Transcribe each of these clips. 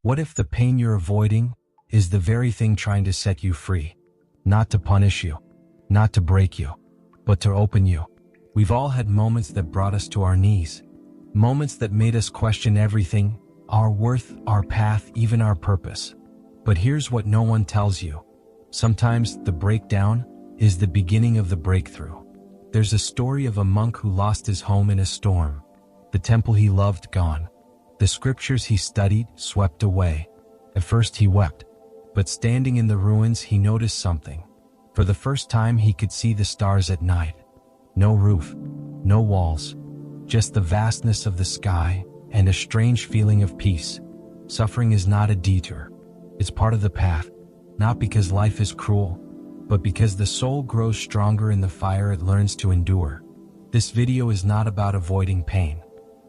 What if the pain you're avoiding is the very thing trying to set you free? Not to punish you, not to break you, but to open you. We've all had moments that brought us to our knees. Moments that made us question everything, our worth, our path, even our purpose. But here's what no one tells you. Sometimes the breakdown is the beginning of the breakthrough. There's a story of a monk who lost his home in a storm. The temple he loved gone. The scriptures he studied swept away. At first he wept, but standing in the ruins he noticed something. For the first time he could see the stars at night. No roof, no walls, just the vastness of the sky and a strange feeling of peace. Suffering is not a detour. It's part of the path, not because life is cruel, but because the soul grows stronger in the fire it learns to endure. This video is not about avoiding pain.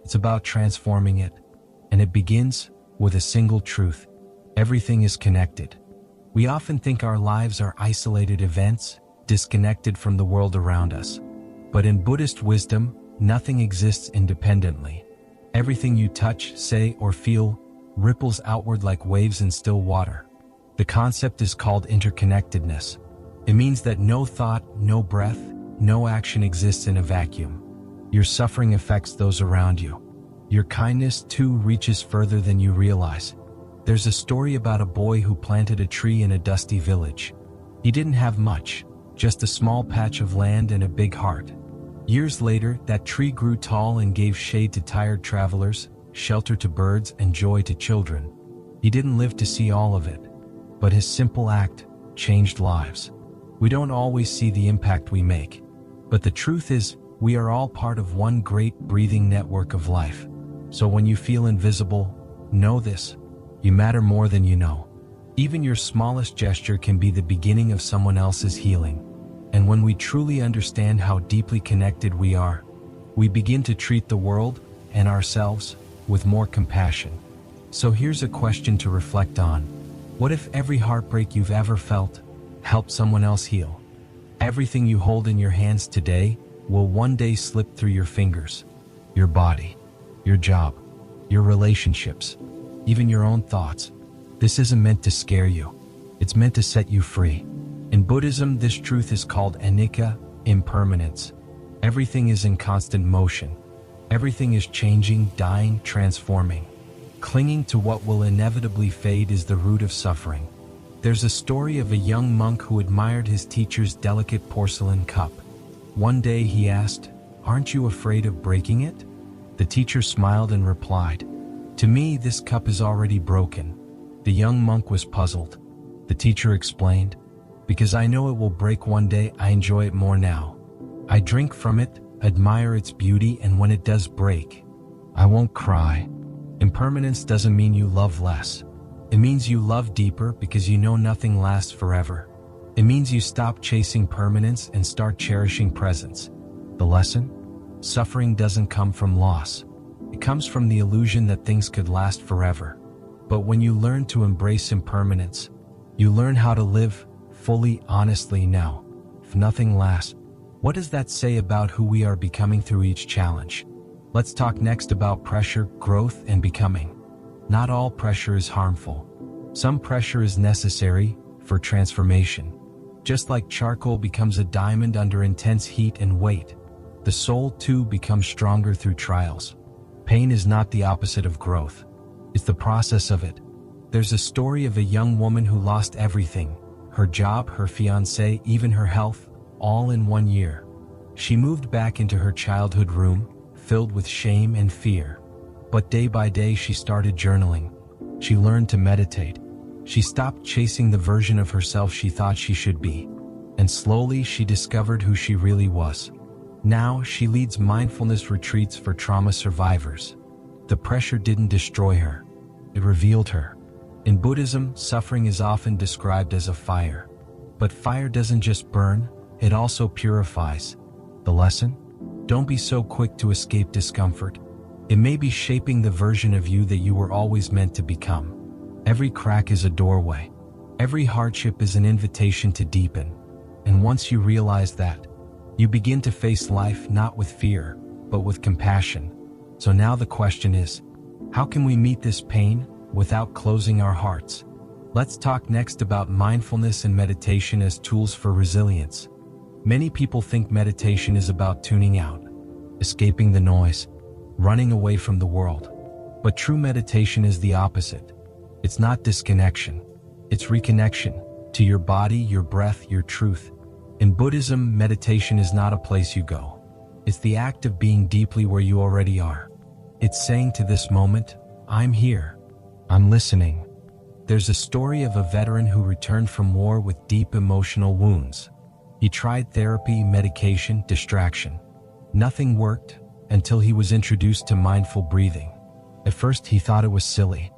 It's about transforming it. And it begins with a single truth. Everything is connected. We often think our lives are isolated events, disconnected from the world around us. But in Buddhist wisdom, nothing exists independently. Everything you touch, say, or feel ripples outward like waves in still water. The concept is called interconnectedness. It means that no thought, no breath, no action exists in a vacuum. Your suffering affects those around you. Your kindness, too, reaches further than you realize. There's a story about a boy who planted a tree in a dusty village. He didn't have much, just a small patch of land and a big heart. Years later, that tree grew tall and gave shade to tired travelers, shelter to birds, and joy to children. He didn't live to see all of it, but his simple act changed lives. We don't always see the impact we make, but the truth is, we are all part of one great breathing network of life. So when you feel invisible, know this: you matter more than you know. Even your smallest gesture can be the beginning of someone else's healing. And when we truly understand how deeply connected we are, we begin to treat the world and ourselves with more compassion. So here's a question to reflect on. What if every heartbreak you've ever felt helped someone else heal? Everything you hold in your hands today will one day slip through your fingers. Your body, your job, your relationships, even your own thoughts. This isn't meant to scare you. It's meant to set you free. In Buddhism, this truth is called anicca, impermanence. Everything is in constant motion. Everything is changing, dying, transforming. Clinging to what will inevitably fade is the root of suffering. There's a story of a young monk who admired his teacher's delicate porcelain cup. One day he asked, "Aren't you afraid of breaking it?" The teacher smiled and replied, "To me, this cup is already broken." The young monk was puzzled. The teacher explained, "Because I know it will break one day, I enjoy it more now. I drink from it, admire its beauty, and when it does break, I won't cry." Impermanence doesn't mean you love less. It means you love deeper because you know nothing lasts forever. It means you stop chasing permanence and start cherishing presence. The lesson? Suffering doesn't come from loss. It comes from the illusion that things could last forever. But when you learn to embrace impermanence, you learn how to live fully, honestly now. If nothing lasts, what does that say about who we are becoming through each challenge? Let's talk next about pressure, growth, and becoming. Not all pressure is harmful. Some pressure is necessary for transformation. Just like charcoal becomes a diamond under intense heat and weight, the soul too becomes stronger through trials. Pain is not the opposite of growth. It's the process of it. There's a story of a young woman who lost everything: her job, her fiancé, even her health, all in 1 year. She moved back into her childhood room, filled with shame and fear. But day by day she started journaling. She learned to meditate. She stopped chasing the version of herself she thought she should be. And slowly she discovered who she really was. Now she leads mindfulness retreats for trauma survivors. The pressure didn't destroy her. It revealed her. In Buddhism, suffering is often described as a fire. But fire doesn't just burn, it also purifies. The lesson? Don't be so quick to escape discomfort. It may be shaping the version of you that you were always meant to become. Every crack is a doorway. Every hardship is an invitation to deepen. And once you realize that, you begin to face life not with fear, but with compassion. So now the question is, how can we meet this pain without closing our hearts. Let's talk next about mindfulness and meditation as tools for resilience. Many people think meditation is about tuning out, escaping the noise, running away from the world. But true meditation is the opposite. It's not disconnection. It's reconnection to your body, your breath, your truth. In Buddhism, meditation is not a place you go. It's the act of being deeply where you already are. It's saying to this moment, I'm here. I'm listening. There's a story of a veteran who returned from war with deep emotional wounds. He tried therapy, medication, distraction. Nothing worked until he was introduced to mindful breathing. At first he thought it was silly,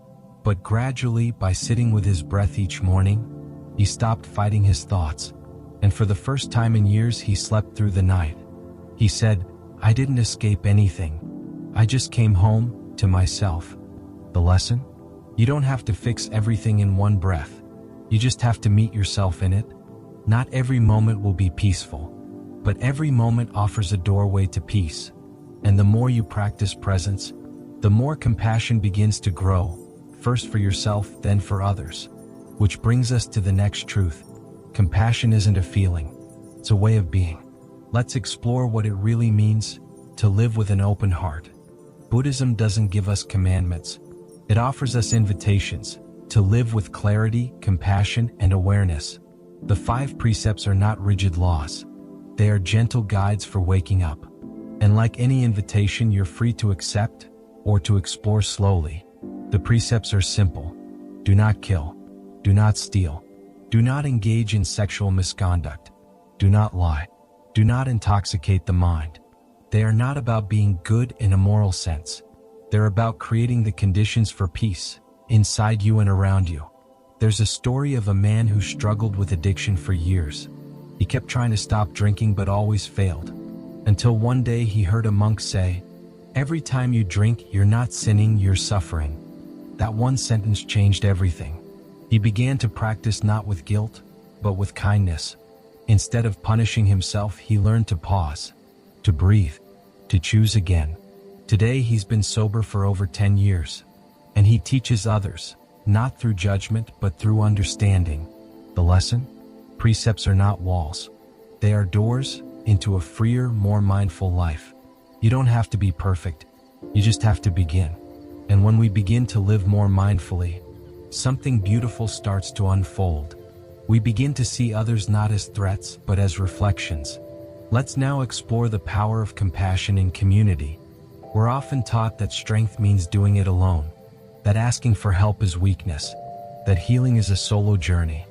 but gradually, by sitting with his breath each morning, he stopped fighting his thoughts, and for the first time in years he slept through the night. He said, I didn't escape anything. I just came home to myself. The lesson? You don't have to fix everything in one breath. You just have to meet yourself in it. Not every moment will be peaceful, but every moment offers a doorway to peace. And the more you practice presence, the more compassion begins to grow, first for yourself, then for others. Which brings us to the next truth. Compassion isn't a feeling, it's a way of being. Let's explore what it really means to live with an open heart. Buddhism doesn't give us commandments. It offers us invitations to live with clarity, compassion, and awareness. The 5 precepts are not rigid laws. They are gentle guides for waking up. And like any invitation, you're free to accept or to explore slowly. The precepts are simple. Do not kill. Do not steal. Do not engage in sexual misconduct. Do not lie. Do not intoxicate the mind. They are not about being good in a moral sense. They're about creating the conditions for peace, inside you and around you. There's a story of a man who struggled with addiction for years. He kept trying to stop drinking but always failed. Until one day he heard a monk say, every time you drink, you're not sinning, you're suffering. That one sentence changed everything. He began to practice not with guilt, but with kindness. Instead of punishing himself, he learned to pause, to breathe, to choose again. Today he's been sober for over 10 years, and he teaches others, not through judgment, but through understanding. The lesson? Precepts are not walls. They are doors into a freer, more mindful life. You don't have to be perfect. You just have to begin. And when we begin to live more mindfully, something beautiful starts to unfold. We begin to see others not as threats, but as reflections. Let's now explore the power of compassion in community. We're often taught that strength means doing it alone, that asking for help is weakness, that healing is a solo journey.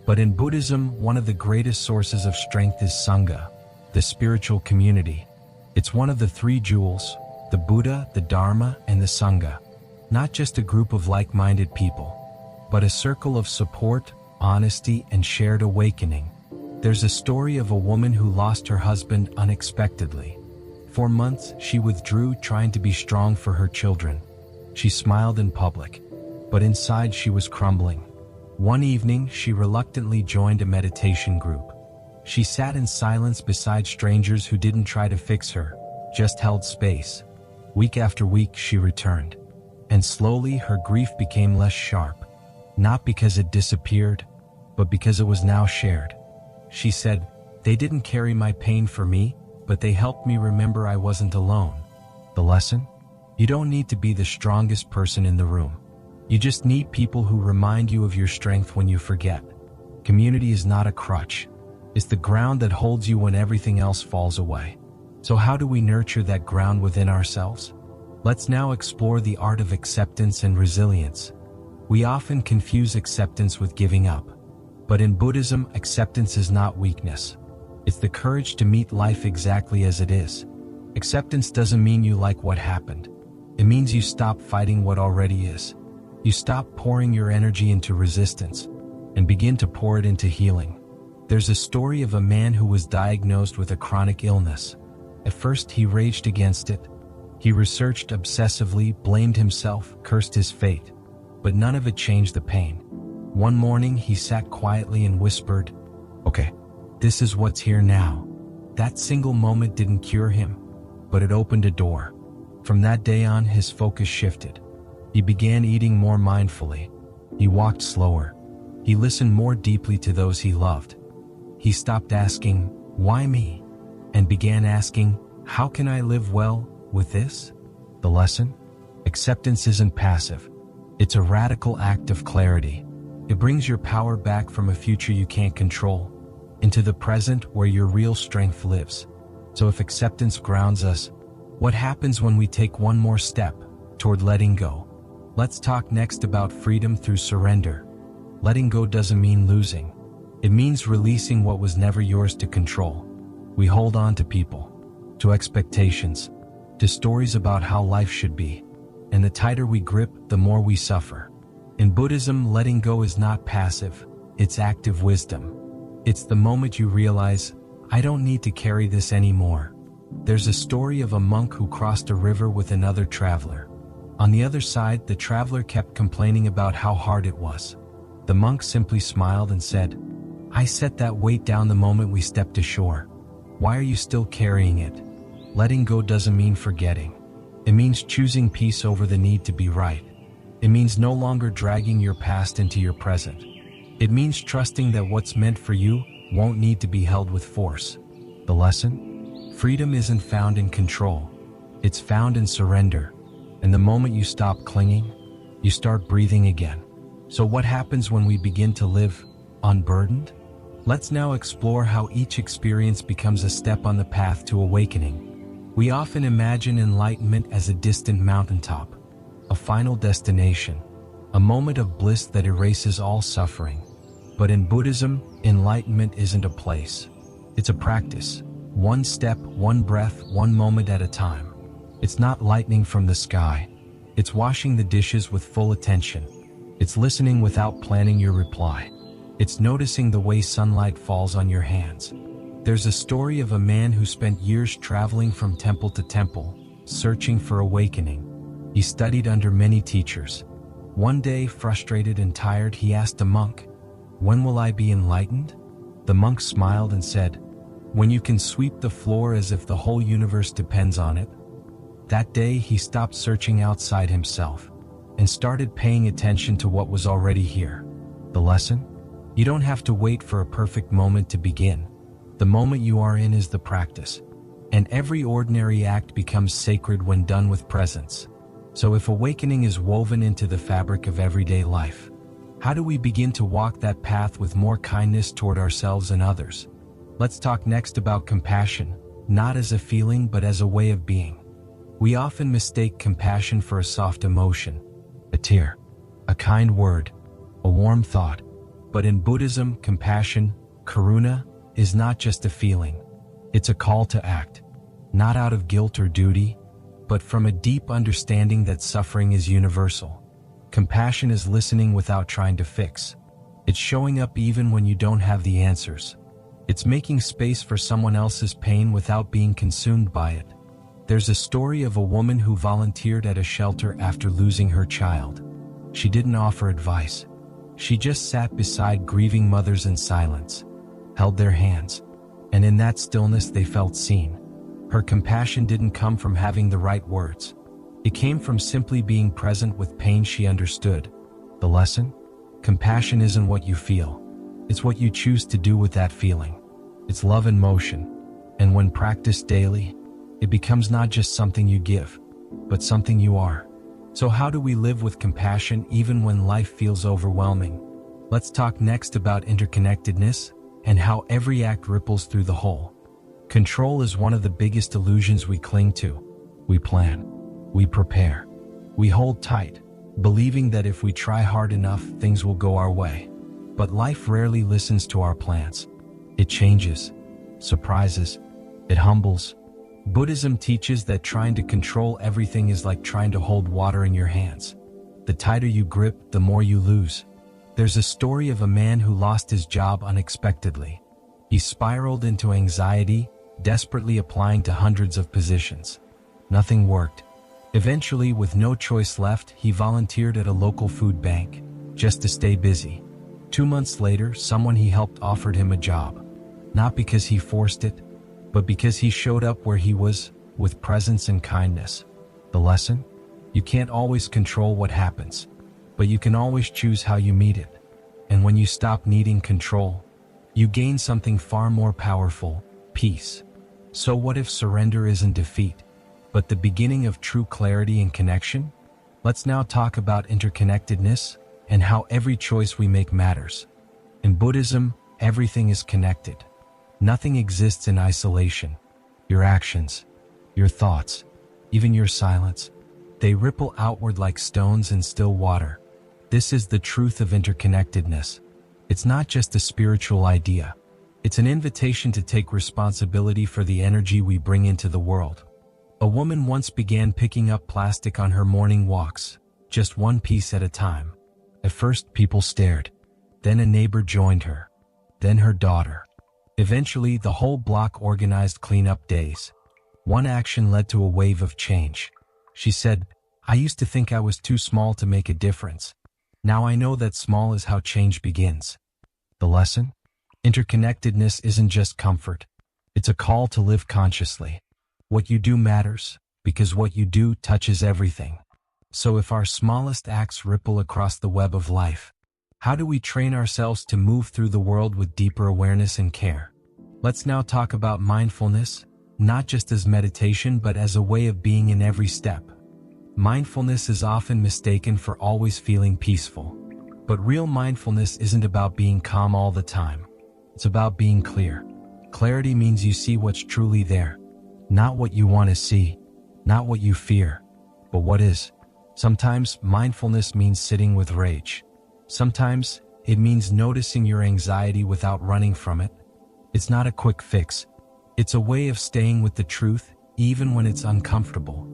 But in Buddhism, one of the greatest sources of strength is Sangha, the spiritual community. It's one of the 3 jewels, the Buddha, the Dharma, and the Sangha. Not just a group of like-minded people, but a circle of support, honesty, and shared awakening. There's a story of a woman who lost her husband unexpectedly. For months, she withdrew, trying to be strong for her children. She smiled in public, but inside she was crumbling. One evening, she reluctantly joined a meditation group. She sat in silence beside strangers who didn't try to fix her, just held space. Week after week, she returned. And slowly, her grief became less sharp. Not because it disappeared, but because it was now shared. She said, they didn't carry my pain for me, but they helped me remember I wasn't alone. The lesson? You don't need to be the strongest person in the room. You just need people who remind you of your strength when you forget. Community is not a crutch. It's the ground that holds you when everything else falls away. So how do we nurture that ground within ourselves? Let's now explore the art of acceptance and resilience. We often confuse acceptance with giving up. But in Buddhism, acceptance is not weakness. It's the courage to meet life exactly as it is. Acceptance doesn't mean you like what happened. It means you stop fighting what already is. You stop pouring your energy into resistance and begin to pour it into healing. There's a story of a man who was diagnosed with a chronic illness. At first, he raged against it. He researched obsessively, blamed himself, cursed his fate. But none of it changed the pain. One morning, he sat quietly and whispered, okay, this is what's here now. That single moment didn't cure him, but it opened a door. From that day on, his focus shifted. He began eating more mindfully. He walked slower. He listened more deeply to those he loved. He stopped asking, "Why me?" and began asking, "How can I live well with this?" The lesson? Acceptance isn't passive. It's a radical act of clarity. It brings your power back from a future you can't control into the present where your real strength lives. So if acceptance grounds us, what happens when we take one more step toward letting go? Let's talk next about freedom through surrender. Letting go doesn't mean losing. It means releasing what was never yours to control. We hold on to people, to expectations, to stories about how life should be. And the tighter we grip, the more we suffer. In Buddhism, letting go is not passive, it's active wisdom. It's the moment you realize, I don't need to carry this anymore. There's a story of a monk who crossed a river with another traveler. On the other side, the traveler kept complaining about how hard it was. The monk simply smiled and said, "I set that weight down the moment we stepped ashore. Why are you still carrying it?" Letting go doesn't mean forgetting. It means choosing peace over the need to be right. It means no longer dragging your past into your present. It means trusting that what's meant for you won't need to be held with force. The lesson? Freedom isn't found in control. It's found in surrender. And the moment you stop clinging, you start breathing again. So what happens when we begin to live unburdened? Let's now explore how each experience becomes a step on the path to awakening. We often imagine enlightenment as a distant mountaintop, a final destination, a moment of bliss that erases all suffering. But in Buddhism, enlightenment isn't a place. It's a practice. One step, one breath, one moment at a time. It's not lightning from the sky. It's washing the dishes with full attention. It's listening without planning your reply. It's noticing the way sunlight falls on your hands. There's a story of a man who spent years traveling from temple to temple, searching for awakening. He studied under many teachers. One day, frustrated and tired, he asked a monk, "When will I be enlightened?" The monk smiled and said, "When you can sweep the floor as if the whole universe depends on it." That day, he stopped searching outside himself and started paying attention to what was already here. The lesson? You don't have to wait for a perfect moment to begin. The moment you are in is the practice. And every ordinary act becomes sacred when done with presence. So if awakening is woven into the fabric of everyday life, how do we begin to walk that path with more kindness toward ourselves and others? Let's talk next about compassion, not as a feeling but as a way of being. We often mistake compassion for a soft emotion, a tear, a kind word, a warm thought. But in Buddhism, compassion, karuna, is not just a feeling. It's a call to act, not out of guilt or duty, but from a deep understanding that suffering is universal. Compassion is listening without trying to fix. It's showing up even when you don't have the answers. It's making space for someone else's pain without being consumed by it. There's a story of a woman who volunteered at a shelter after losing her child. She didn't offer advice. She just sat beside grieving mothers in silence, held their hands, and in that stillness they felt seen. Her compassion didn't come from having the right words. It came from simply being present with pain she understood. The lesson? Compassion isn't what you feel. It's what you choose to do with that feeling. It's love in motion. And when practiced daily, it becomes not just something you give, but something you are. So how do we live with compassion even when life feels overwhelming? Let's talk next about interconnectedness and how every act ripples through the whole. Control is one of the biggest illusions we cling to. We plan, we prepare, we hold tight, believing that if we try hard enough, things will go our way. But life rarely listens to our plans. It changes, surprises, it humbles. Buddhism teaches that trying to control everything is like trying to hold water in your hands. The tighter you grip, the more you lose. There's a story of a man who lost his job unexpectedly. He spiraled into anxiety, desperately applying to hundreds of positions. Nothing worked. Eventually, with no choice left, he volunteered at a local food bank, just to stay busy. 2 months later, someone he helped offered him a job. Not because he forced it, but because he showed up where he was, with presence and kindness. The lesson? You can't always control what happens, but you can always choose how you meet it. And when you stop needing control, you gain something far more powerful: peace. So what if surrender isn't defeat, but the beginning of true clarity and connection? Let's now talk about interconnectedness and how every choice we make matters. In Buddhism, everything is connected. Nothing exists in isolation. Your actions, your thoughts, even your silence, they ripple outward like stones in still water. This is the truth of interconnectedness. It's not just a spiritual idea. It's an invitation to take responsibility for the energy we bring into the world. A woman once began picking up plastic on her morning walks, just one piece at a time. At first, people stared. Then a neighbor joined her. Then her daughter. Eventually, the whole block organized cleanup days. One action led to a wave of change. She said, "I used to think I was too small to make a difference. Now I know that small is how change begins." The lesson? Interconnectedness isn't just comfort. It's a call to live consciously. What you do matters, because what you do touches everything. So if our smallest acts ripple across the web of life, how do we train ourselves to move through the world with deeper awareness and care? Let's now talk about mindfulness, not just as meditation but as a way of being in every step. Mindfulness is often mistaken for always feeling peaceful. But real mindfulness isn't about being calm all the time. It's about being clear. Clarity means you see what's truly there. Not what you want to see, not what you fear, but what is. Sometimes mindfulness means sitting with rage. Sometimes it means noticing your anxiety without running from it. It's not a quick fix. It's a way of staying with the truth, even when it's uncomfortable.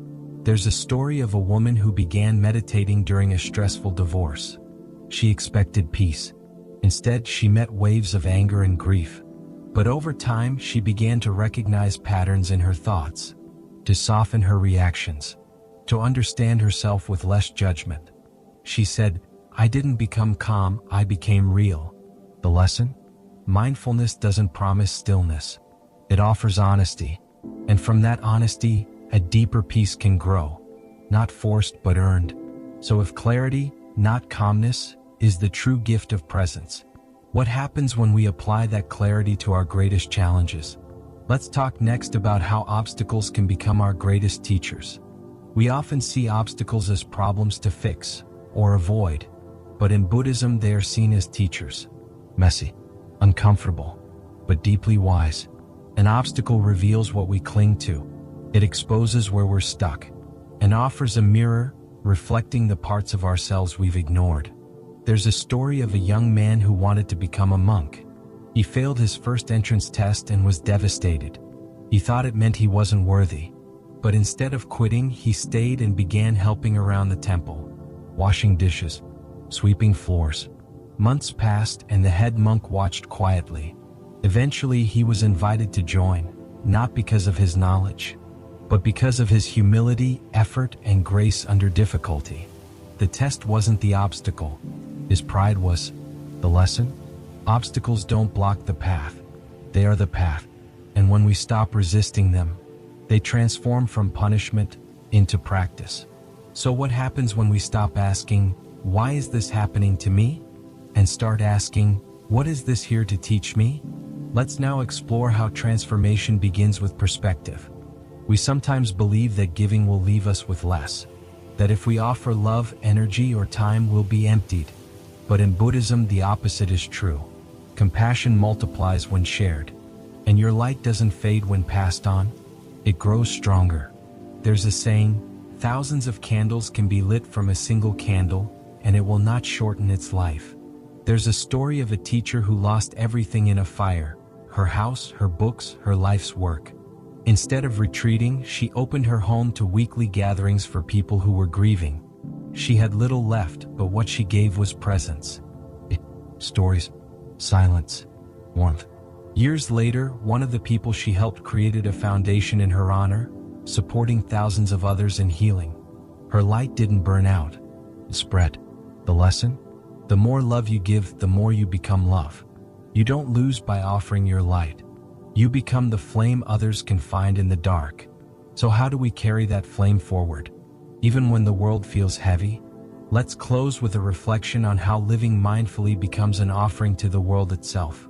There's a story of a woman who began meditating during a stressful divorce. She expected peace. Instead, she met waves of anger and grief. But over time, she began to recognize patterns in her thoughts, to soften her reactions, to understand herself with less judgment. She said, "I didn't become calm, I became real." The lesson? Mindfulness doesn't promise stillness. It offers honesty. And from that honesty, a deeper peace can grow. Not forced, but earned. So if clarity, not calmness, is the true gift of presence, what happens when we apply that clarity to our greatest challenges? Let's talk next about how obstacles can become our greatest teachers. We often see obstacles as problems to fix or avoid, but in Buddhism they are seen as teachers. Messy, uncomfortable, but deeply wise. An obstacle reveals what we cling to. It exposes where we're stuck and offers a mirror reflecting the parts of ourselves we've ignored. There's a story of a young man who wanted to become a monk. He failed his first entrance test and was devastated. He thought it meant he wasn't worthy. But instead of quitting, he stayed and began helping around the temple, washing dishes, sweeping floors. Months passed and the head monk watched quietly. Eventually, he was invited to join, not because of his knowledge, but because of his humility, effort, and grace under difficulty. The test wasn't the obstacle. His pride was. The lesson? Obstacles don't block the path. They are the path. And when we stop resisting them, they transform from punishment into practice. So what happens when we stop asking, "Why is this happening to me?" and start asking, "What is this here to teach me?" Let's now explore how transformation begins with perspective. We sometimes believe that giving will leave us with less, that if we offer love, energy, or time, we'll be emptied. But in Buddhism, the opposite is true. Compassion multiplies when shared, and your light doesn't fade when passed on. It grows stronger. There's a saying, thousands of candles can be lit from a single candle, and it will not shorten its life. There's a story of a teacher who lost everything in a fire: her house, her books, her life's work. Instead of retreating, she opened her home to weekly gatherings for people who were grieving. She had little left, but what she gave was presence. Stories, silence, warmth. Years later, one of the people she helped created a foundation in her honor, supporting thousands of others in healing. Her light didn't burn out. It spread. The lesson? The more love you give, the more you become love. You don't lose by offering your light. You become the flame others can find in the dark. So how do we carry that flame forward? Even when the world feels heavy, let's close with a reflection on how living mindfully becomes an offering to the world itself.